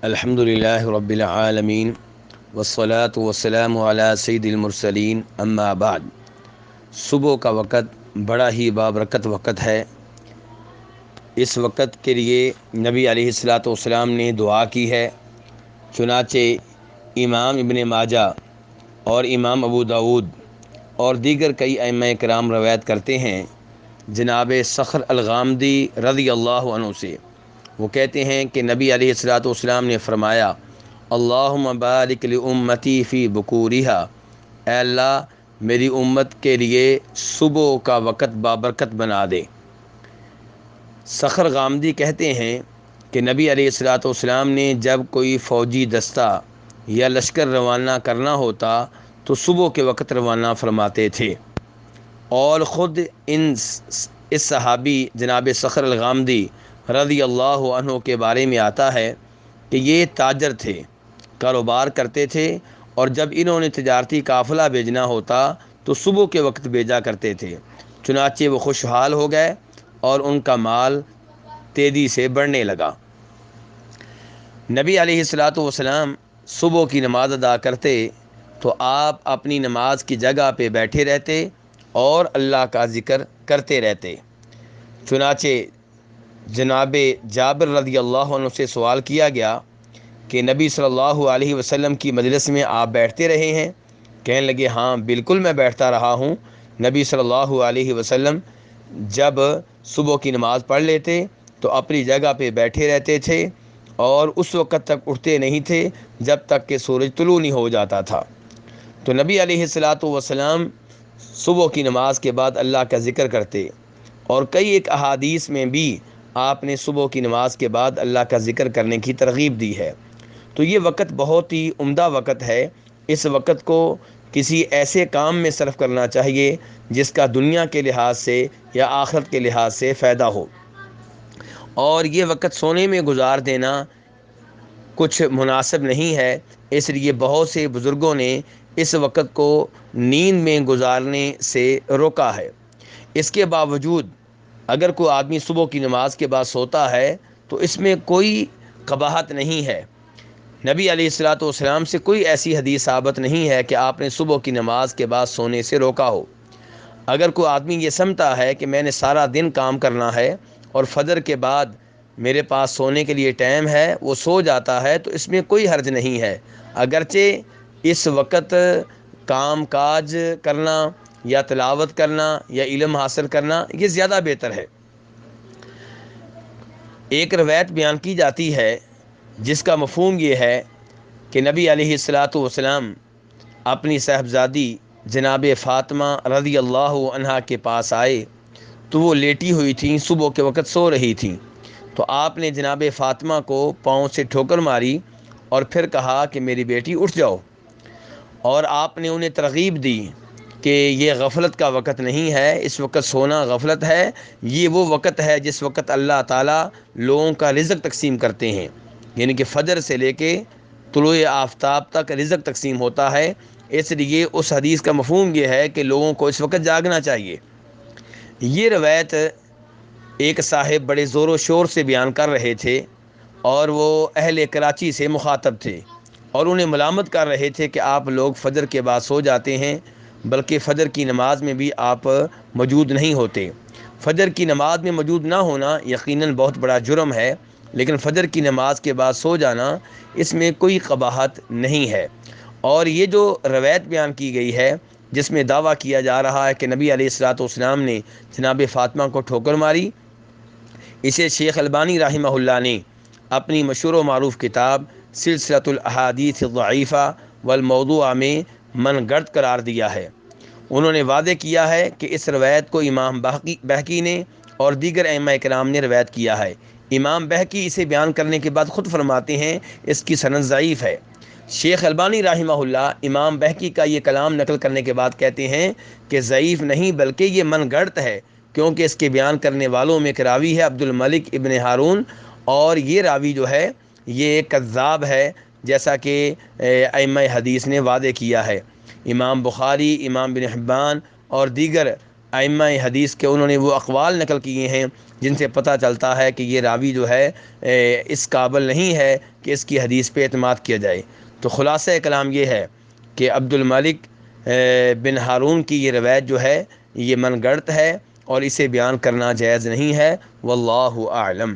الحمدللہ رب العالمین والصلاة والسلام علی سید المرسلین اما بعد۔ صبح کا وقت بڑا ہی بابرکت وقت ہے۔ اس وقت کے لیے نبی علیہ الصلاۃ والسلام نے دعا کی ہے۔ چنانچہ امام ابن ماجہ اور امام ابو داود اور دیگر کئی ائمہ کرام روایت کرتے ہیں جناب صخر الغامدی رضی اللہ عنہ سے، وہ کہتے ہیں کہ نبی علیہ الصلاۃ والسلام نے فرمایا، اللہم بارک لامتی فی بکورہا، اے اللہ میری امت کے لیے صبح کا وقت بابرکت بنا دے۔ صخر غامدی کہتے ہیں کہ نبی علیہ الصلاۃ والسلام نے جب کوئی فوجی دستہ یا لشکر روانہ کرنا ہوتا تو صبح کے وقت روانہ فرماتے تھے، اور خود اس صحابی جناب صخر الغامدی رضی اللہ عنہ کے بارے میں آتا ہے کہ یہ تاجر تھے، کاروبار کرتے تھے، اور جب انہوں نے تجارتی قافلہ بھیجنا ہوتا تو صبح کے وقت بھیجا کرتے تھے۔ چنانچہ وہ خوشحال ہو گئے اور ان کا مال تیزی سے بڑھنے لگا۔ نبی علیہ الصلاۃ والسلام صبح کی نماز ادا کرتے تو آپ اپنی نماز کی جگہ پہ بیٹھے رہتے اور اللہ کا ذکر کرتے رہتے۔ چنانچہ جناب جابر رضی اللہ عنہ سے سوال کیا گیا کہ نبی صلی اللہ علیہ وسلم کی مجلس میں آپ بیٹھتے رہے ہیں؟ کہنے لگے، ہاں بالکل میں بیٹھتا رہا ہوں۔ نبی صلی اللہ علیہ وسلم جب صبح کی نماز پڑھ لیتے تو اپنی جگہ پہ بیٹھے رہتے تھے اور اس وقت تک اٹھتے نہیں تھے جب تک کہ سورج طلوع نہیں ہو جاتا تھا۔ تو نبی علیہ الصلاۃ والسلام صبح کی نماز کے بعد اللہ کا ذکر کرتے، اور کئی ایک احادیث میں بھی آپ نے صبح کی نماز کے بعد اللہ کا ذکر کرنے کی ترغیب دی ہے۔ تو یہ وقت بہت ہی عمدہ وقت ہے۔ اس وقت کو کسی ایسے کام میں صرف کرنا چاہیے جس کا دنیا کے لحاظ سے یا آخرت کے لحاظ سے فائدہ ہو، اور یہ وقت سونے میں گزار دینا کچھ مناسب نہیں ہے۔ اس لیے بہت سے بزرگوں نے اس وقت کو نیند میں گزارنے سے روکا ہے۔ اس کے باوجود اگر کوئی آدمی صبح کی نماز کے بعد سوتا ہے تو اس میں کوئی قباحت نہیں ہے۔ نبی علیہ الصلاۃ والسلام سے کوئی ایسی حدیث ثابت نہیں ہے کہ آپ نے صبح کی نماز کے بعد سونے سے روکا ہو۔ اگر کوئی آدمی یہ سمجھتا ہے کہ میں نے سارا دن کام کرنا ہے اور فجر کے بعد میرے پاس سونے کے لیے ٹائم ہے، وہ سو جاتا ہے، تو اس میں کوئی حرج نہیں ہے، اگرچہ اس وقت کام کاج کرنا یا تلاوت کرنا یا علم حاصل کرنا یہ زیادہ بہتر ہے۔ ایک روایت بیان کی جاتی ہے جس کا مفہوم یہ ہے کہ نبی علیہ الصلاۃ والسلام اپنی صاحبزادی جناب فاطمہ رضی اللہ عنہا کے پاس آئے تو وہ لیٹی ہوئی تھیں، صبح کے وقت سو رہی تھیں، تو آپ نے جناب فاطمہ کو پاؤں سے ٹھوکر ماری اور پھر کہا کہ میری بیٹی اٹھ جاؤ، اور آپ نے انہیں ترغیب دی کہ یہ غفلت کا وقت نہیں ہے، اس وقت سونا غفلت ہے، یہ وہ وقت ہے جس وقت اللہ تعالیٰ لوگوں کا رزق تقسیم کرتے ہیں، یعنی کہ فجر سے لے کے طلوع آفتاب تک رزق تقسیم ہوتا ہے۔ اس لیے اس حدیث کا مفہوم یہ ہے کہ لوگوں کو اس وقت جاگنا چاہیے۔ یہ روایت ایک صاحب بڑے زور و شور سے بیان کر رہے تھے، اور وہ اہل کراچی سے مخاطب تھے، اور انہیں ملامت کر رہے تھے کہ آپ لوگ فجر کے بعد سو جاتے ہیں، بلکہ فجر کی نماز میں بھی آپ موجود نہیں ہوتے۔ فجر کی نماز میں موجود نہ ہونا یقیناً بہت بڑا جرم ہے، لیکن فجر کی نماز کے بعد سو جانا اس میں کوئی قباحت نہیں ہے۔ اور یہ جو روایت بیان کی گئی ہے جس میں دعویٰ کیا جا رہا ہے کہ نبی علیہ الصلاۃ والسلام نے جناب فاطمہ کو ٹھوکر ماری، اسے شیخ البانی رحمہ اللہ نے اپنی مشہور و معروف کتاب سلسلۃ الاحادیث الضعیفہ والموضوعہ میں من گڑت قرار دیا ہے۔ انہوں نے وعدے کیا ہے کہ اس روایت کو امام بہقی نے اور دیگر ائمہ کرام نے روایت کیا ہے۔ امام بہقی اسے بیان کرنے کے بعد خود فرماتے ہیں اس کی سند ضعیف ہے۔ شیخ البانی رحمہ اللہ امام بہقی کا یہ کلام نقل کرنے کے بعد کہتے ہیں کہ ضعیف نہیں بلکہ یہ من گڑت ہے، کیونکہ اس کے بیان کرنے والوں میں ایک راوی ہے عبد الملک ابن ہارون، اور یہ راوی جو ہے یہ کذاب ہے، جیسا کہ ائمہ حدیث نے وعدے کیا ہے۔ امام بخاری، امام بن حبان اور دیگر ائمہ حدیث کے انہوں نے وہ اقوال نقل کیے ہیں جن سے پتہ چلتا ہے کہ یہ راوی جو ہے اس قابل نہیں ہے کہ اس کی حدیث پہ اعتماد کیا جائے۔ تو خلاصہ کلام یہ ہے کہ عبد الملک بن ہارون کی یہ روایت جو ہے یہ من گڑت ہے اور اسے بیان کرنا جائز نہیں ہے، واللہ اعلم۔